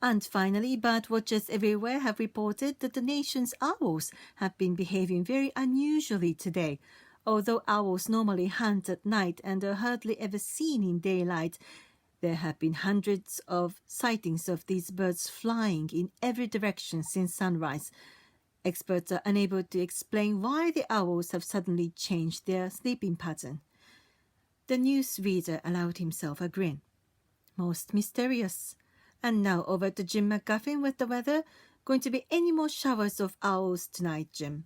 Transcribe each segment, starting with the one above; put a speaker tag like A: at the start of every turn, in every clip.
A: And finally, bird watchers everywhere have reported that the nation's owls have been behaving very unusually today. Although owls normally hunt at night and are hardly ever seen in daylight, there have been hundreds of sightings of these birds flying in every direction since sunrise. Experts are unable to explain why the owls have suddenly changed their sleeping pattern. The newsreader allowed himself a grin. Most mysterious. And now over to Jim McGuffin with the weather. Going to be any more showers of owls tonight, Jim?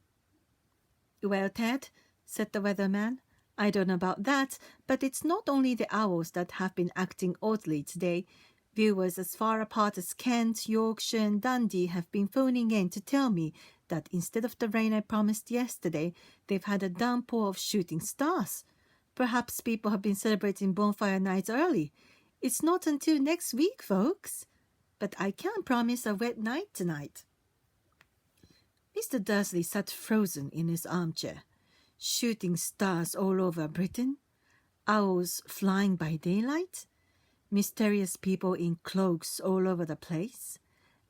A: Well, Ted, said the weatherman, I don't know about that, but it's not only the owls that have been acting oddly today. Viewers as far apart as Kent, Yorkshire and Dundee have been phoning in to tell me that instead of the rain I promised yesterday, they've had a downpour of shooting stars. Perhaps people have been celebrating bonfire nights early. It's not until next week, folks. But I can't promise a wet night tonight. Mr. Dursley sat frozen in his armchair. Shooting stars all over Britain? Owls flying by daylight? Mysterious people in cloaks all over the place?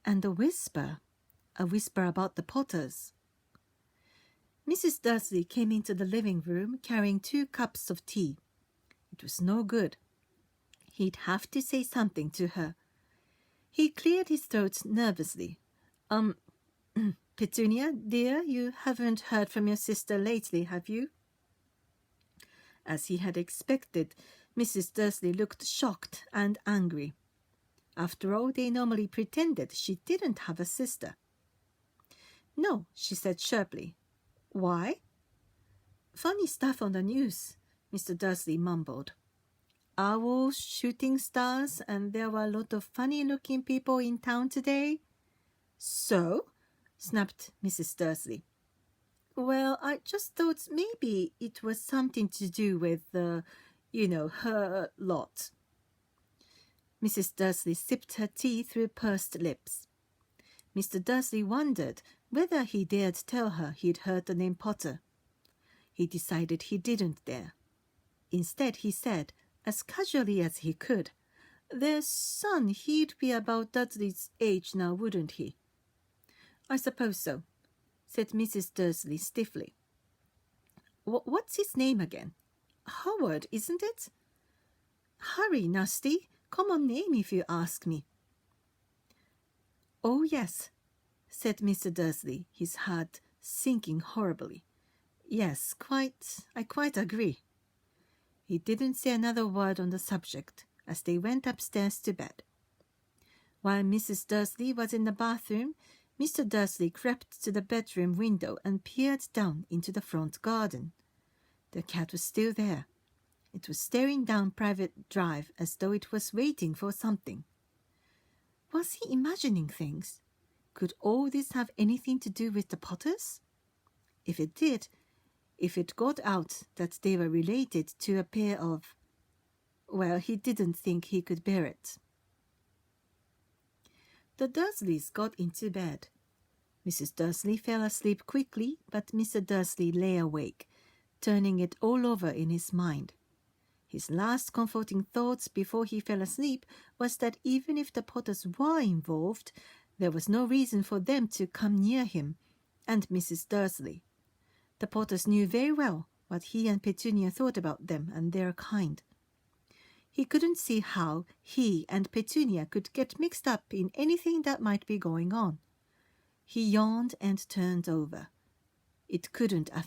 A: And a whisper about the Potters. Mrs. Dursley came into the living room carrying 2 cups of tea. It was no good. He'd have to say something to her. He cleared his throat nervously. Petunia, dear, you haven't heard from your sister lately, have you? As he had expected, Mrs. Dursley looked shocked and angry. After all, they normally pretended she didn't have a sister. No, she said sharply. Why? Funny stuff on the news, Mr. Dursley mumbled. Owls, shooting stars, and there were a lot of funny-looking people in town today. So? Snapped Mrs. Dursley. Well, I just thought maybe it was something to do with, her lot. Mrs. Dursley sipped her tea through pursed lips. Mr. Dursley wondered whether he dared tell her he'd heard the name Potter. He decided he didn't dare. Instead, he said, as casually as he could, their son, he'd be about Dudley's age now, wouldn't he? I suppose so, said Mrs. Dursley stiffly. What's his name again? Howard, isn't it? Harry, nasty. Common name if you ask me. Oh, yes, said Mr. Dursley, his heart sinking horribly. Yes, I quite agree. He didn't say another word on the subject as they went upstairs to bed. While Mrs. Dursley was in the bathroom, Mr. Dursley crept to the bedroom window and peered down into the front garden. The cat was still there. It was staring down Private Drive as though it was waiting for something. Was he imagining things? Could all this have anything to do with the Potters? If it did, if it got out that they were related to a pair of... Well, he didn't think he could bear it. The Dursleys got into bed. Mrs. Dursley fell asleep quickly, but Mr. Dursley lay awake, turning it all over in his mind. His last comforting thoughts before he fell asleep was that even if the Potters were involved, there was no reason for them to come near him and Mrs. Dursley. The Potters knew very well what he and Petunia thought about them and their kind. He couldn't see how he and Petunia could get mixed up in anything that might be going on. He yawned and turned over. It couldn't